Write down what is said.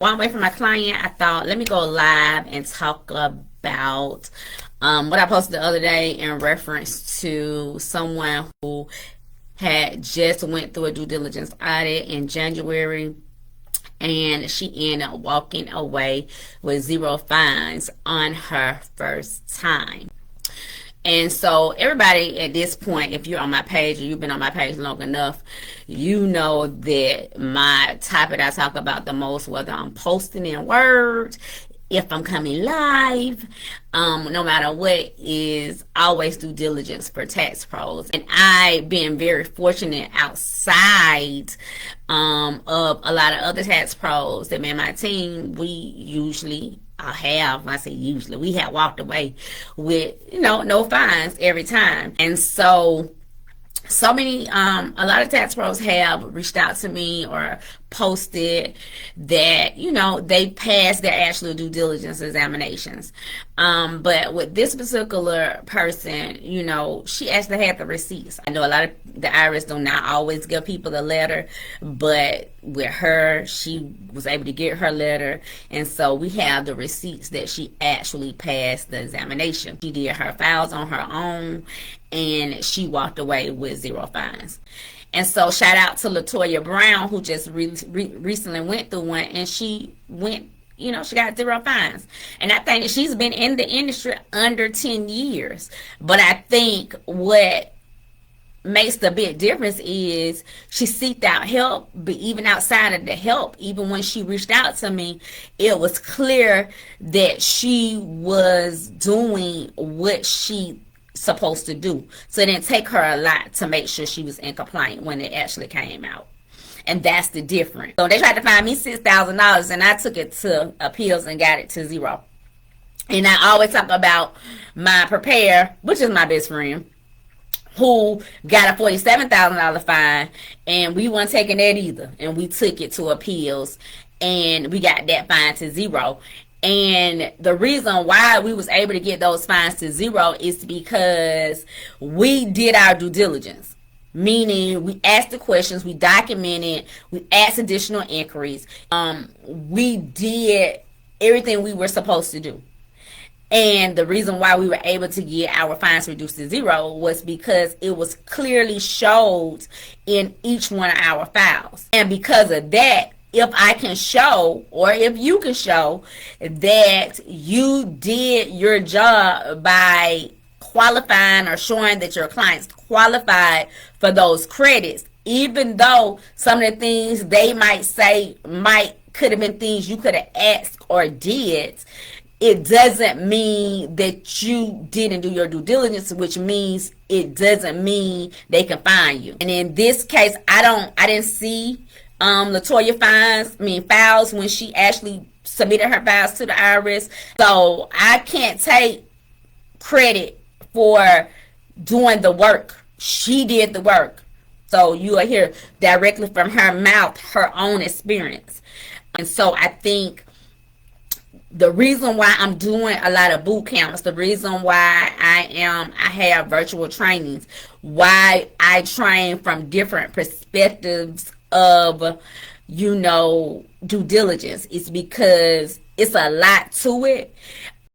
While I'm waiting for my client, I thought, let me go live and talk about what I posted the other day in reference to someone who had just went through a due diligence audit in January, and she ended up walking away with 0 fines on her first time. And so everybody at this point, if you're on my page or you've been on my page long enough, you know that my topic I talk about the most, whether I'm posting in Word, if I'm coming live, no matter what, is always due diligence for tax pros. And I've been very fortunate outside of a lot of other tax pros that me and my team, we usually we have walked away with, no fines every time. And so many, a lot of tax pros have reached out to me or posted that, they passed their actual due diligence examinations. But with this particular person, she actually had the receipts. I know a lot of the IRS do not always give people a letter, but with her, she was able to get her letter. And so we have the receipts that she actually passed the examination. She did her files on her own, and she walked away with 0 fines. And so shout out to Latoya Brown, who just recently went through one, and she she got 0 fines. And I think she's been in the industry under 10 years. But I think what makes the big difference is she sought out help, but even outside of the help, even when she reached out to me, it was clear that she was doing what she supposed to do. So it didn't take her a lot to make sure she was in compliance when it actually came out. And that's the difference. So they tried to find me $6,000, and I took it to appeals and got it to 0. And I always talk about my prepare, which is my best friend, who got a $47,000 fine, and we weren't taking that either. And we took it to appeals, and we got that fine to 0. And the reason why we was able to get those fines to 0 is because we did our due diligence. Meaning we asked the questions, we documented, we asked additional inquiries. We did everything we were supposed to do. And the reason why we were able to get our fines reduced to 0 was because it was clearly showed in each one of our files. And because of that, if I can show, or if you can show that you did your job by qualifying or showing that your clients qualified for those credits, even though some of the things they might say could have been things you could have asked or did, it doesn't mean that you didn't do your due diligence, which means it doesn't mean they can fine you. And in this case, I didn't see Latoya files when she actually submitted her files to the IRS. So I can't take credit for doing the work. She did the work. So you will hear directly from her mouth her own experience. And so I think the reason why I'm doing a lot of boot camps, the reason why I have virtual trainings, why I train from different perspectives of, due diligence, is because it's a lot to it.